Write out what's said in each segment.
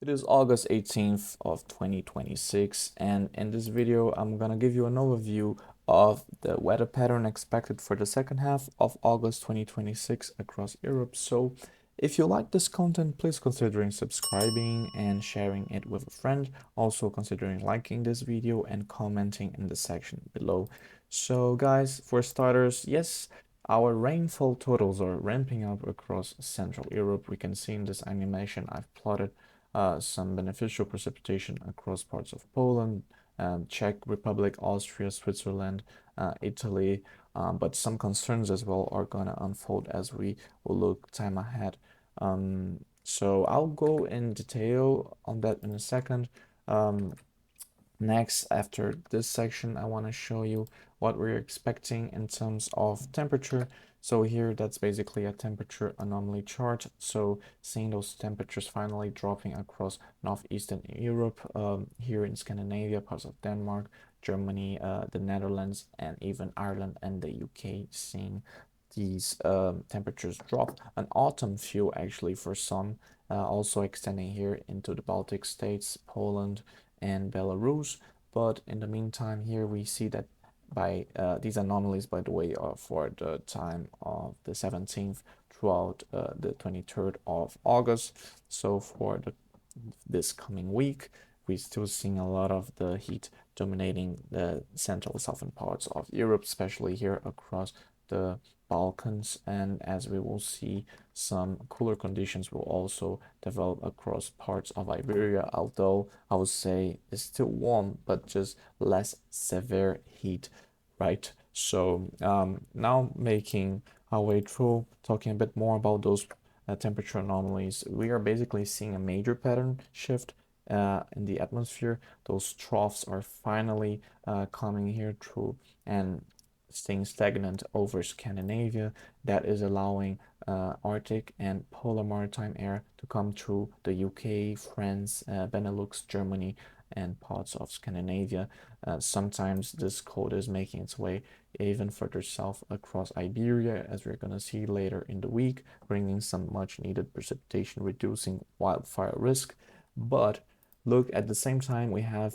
It is August 18th of 2026, and in this video I'm gonna give you an overview of the weather pattern expected for the second half of August 2026 across Europe. So if you like this content, please considering subscribing and sharing it with a friend. Also considering liking this video and commenting in the section below. So guys, for starters, yes, our rainfall totals are ramping up across Central Europe. We can see in this animation I've plotted some beneficial precipitation across parts of Poland, Czech Republic, Austria, Switzerland, Italy, but some concerns as well are going to unfold as we will look time ahead. So I'll go in detail on that in a second. Next, after this section, I want to show you what we're expecting in terms of temperature. So here, that's basically a temperature anomaly chart. So seeing those temperatures finally dropping across northeastern Europe, here in Scandinavia, parts of Denmark, Germany, the Netherlands, and even Ireland and the UK, seeing these temperatures drop. An autumn view actually for some, also extending here into the Baltic states, Poland, and Belarus. But in the meantime, here we see that by these anomalies, by the way, are for the time of the 17th throughout the 23rd of August. So for this coming week, we're still seeing a lot of the heat dominating the central southern parts of Europe, especially here across the Balkans, and as we will see, some cooler conditions will also develop across parts of Iberia, although I would say it's still warm, but just less severe heat, right? So now making our way through, talking a bit more about those temperature anomalies, we are basically seeing a major pattern shift in the atmosphere. Those troughs are finally coming here through and staying stagnant over Scandinavia. That is allowing Arctic and polar maritime air to come through the UK, France, Benelux, Germany, and parts of Scandinavia. Sometimes this cold is making its way even further south across Iberia, as we're going to see later in the week, bringing some much needed precipitation, reducing wildfire risk. But look, at the same time, we have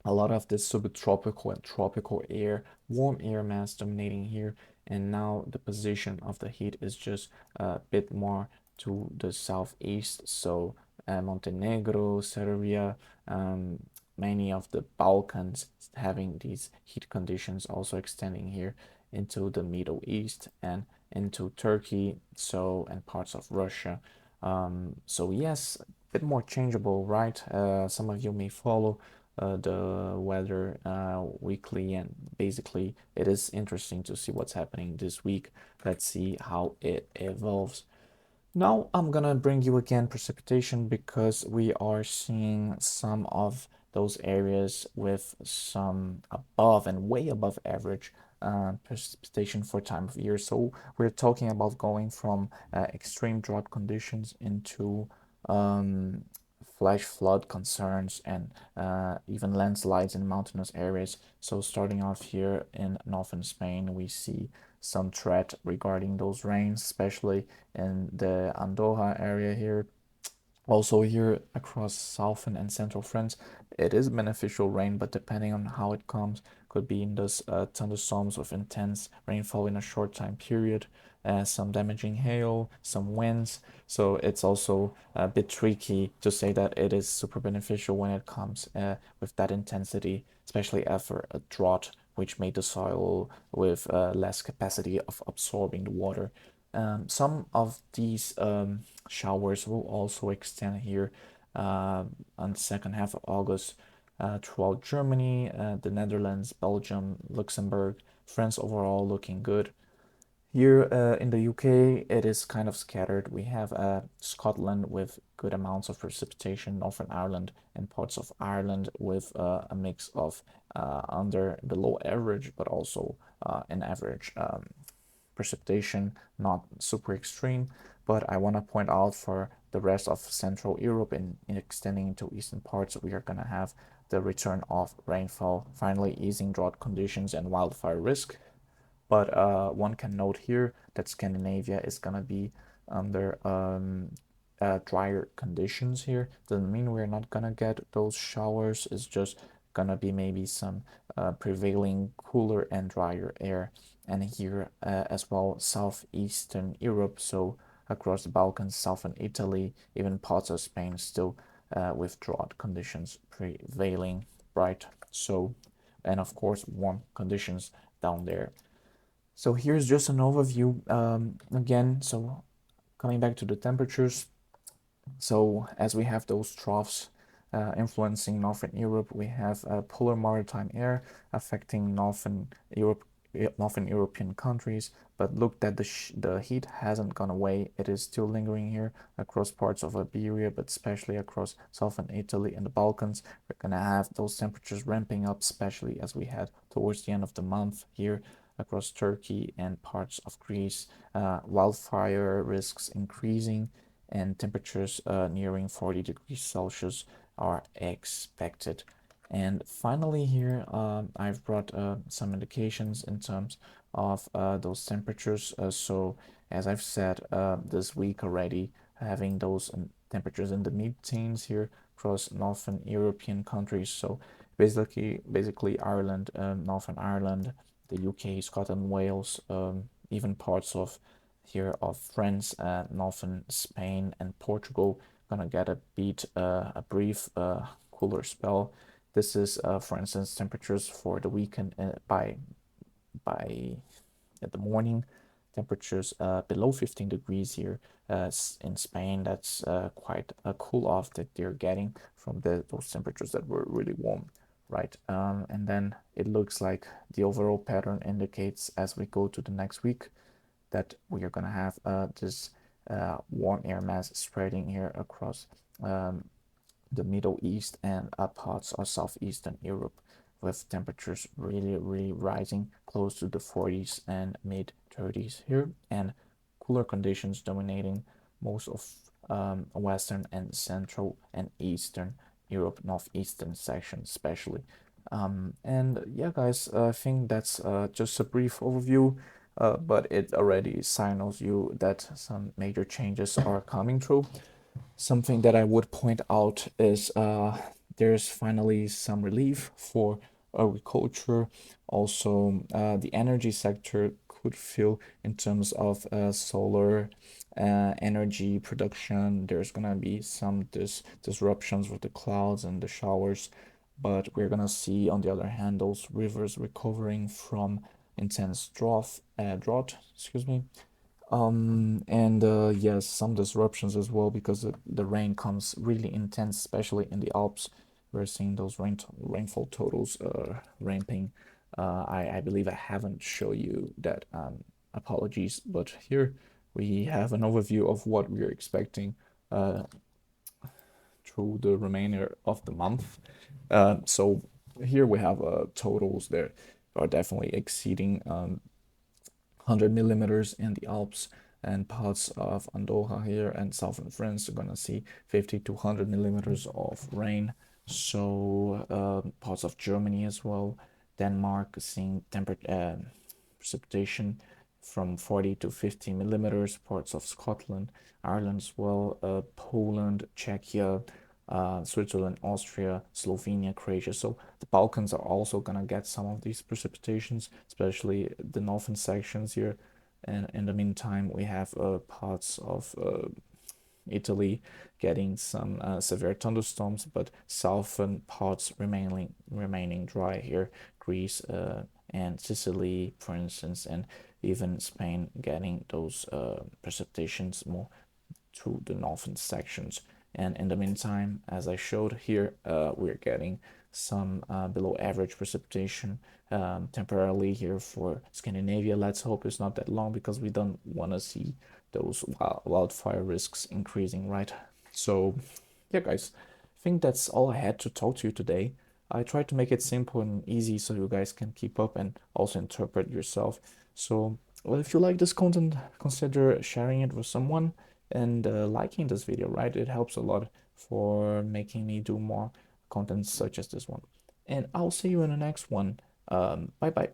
a lot of this subtropical and tropical air, warm air mass dominating here, and now the position of the heat is just a bit more to the southeast. So Montenegro, Serbia, many of the Balkans having these heat conditions, also extending here into the Middle East and into Turkey, so and parts of Russia. So yes, a bit more changeable, right? Some of you may follow the weather weekly, and basically it is interesting to see what's happening this week. Let's see how it evolves. Now I'm gonna bring you again precipitation because we are seeing some of those areas with some above and way above average precipitation for time of year. So we're talking about going from extreme drought conditions into flash flood concerns and even landslides in mountainous areas. So starting off here in northern Spain, we see some threat regarding those rains, especially in the Andorra area here. Also here across southern and central France, it is beneficial rain, but depending on how it comes, could be in those thunderstorms with intense rainfall in a short time period, some damaging hail, some winds. So it's also a bit tricky to say that it is super beneficial when it comes with that intensity, especially after a drought, which made the soil with less capacity of absorbing the water. Some of these showers will also extend here on the second half of August throughout Germany, the Netherlands, Belgium, Luxembourg, France overall looking good. Here in the UK, it is kind of scattered. We have Scotland with good amounts of precipitation, Northern Ireland and parts of Ireland with a mix of under below average, but also an average precipitation, not super extreme. But I want to point out for the rest of Central Europe and extending into eastern parts, we are going to have the return of rainfall, finally easing drought conditions and wildfire risk. But one can note here that Scandinavia is going to be under drier conditions here. Doesn't mean we're not gonna get those showers. It's just gonna be maybe some prevailing cooler and drier air. And here as well, southeastern Europe, so across the Balkans, southern Italy, even parts of Spain still with drought conditions prevailing, right? So, and of course, warm conditions down there. So here's just an overview again. So coming back to the temperatures, so as we have those troughs influencing Northern Europe, we have polar maritime air affecting Northern European countries. But look that the heat hasn't gone away. It is still lingering here across parts of Iberia, but especially across southern Italy and the Balkans. We're gonna have those temperatures ramping up, especially as we head towards the end of the month here across Turkey and parts of Greece. Wildfire risks increasing and temperatures nearing 40 degrees Celsius are expected. And finally here, I've brought some indications in terms of those temperatures. So as I've said, this week already, having those temperatures in the mid-teens here across Northern European countries. So basically Ireland, Northern Ireland, the UK, Scotland, Wales, even parts of here of France, northern Spain and Portugal gonna get a brief cooler spell. This is, for instance, temperatures for the weekend by at the morning. Temperatures below 15 degrees here in Spain. That's quite a cool off that they're getting from those temperatures that were really warm, right? And then it looks like the overall pattern indicates as we go to the next week that we are going to have this warm air mass spreading here across the Middle East and parts of southeastern Europe, with temperatures really rising close to the 40s and mid 30s here, and cooler conditions dominating most of western and central and eastern Europe, northeastern section especially. And yeah, guys, I think that's just a brief overview, but it already signals you that some major changes are coming through. Something that I would point out is there's finally some relief for agriculture. Also, the energy sector could feel in terms of solar energy production. There's gonna be some disruptions with the clouds and the showers, but we're gonna see on the other hand those rivers recovering from intense drought, excuse me. And yes, some disruptions as well because the rain comes really intense, especially in the Alps. We're seeing those rainfall totals ramping. I believe I haven't shown you that. Apologies, but here we have an overview of what we're expecting through the remainder of the month. So here we have totals that are definitely exceeding 100 millimeters in the Alps, and parts of Andorra here and southern France are gonna see 50 to 100 millimeters of rain. So parts of Germany as well, Denmark seeing precipitation from 40 to 50 millimeters, parts of Scotland, Ireland as well, Poland, Czechia, Switzerland, Austria, Slovenia, Croatia. So the Balkans are also gonna get some of these precipitations, especially the northern sections here. And in the meantime, we have parts of Italy getting some severe thunderstorms, but southern parts remaining dry here. Greece and Sicily, for instance, and even Spain getting those precipitations more to the northern sections. And in the meantime, as I showed here, we're getting some below average precipitation temporarily here for Scandinavia. Let's hope it's not that long because we don't want to see those wildfire risks increasing, right? So yeah, guys, I think that's all I had to talk to you today. I tried to make it simple and easy so you guys can keep up and also interpret yourself. So well, if you like this content, consider sharing it with someone and liking this video, right? It helps a lot for making me do more content such as this one. And I'll see you in the next one. Bye bye.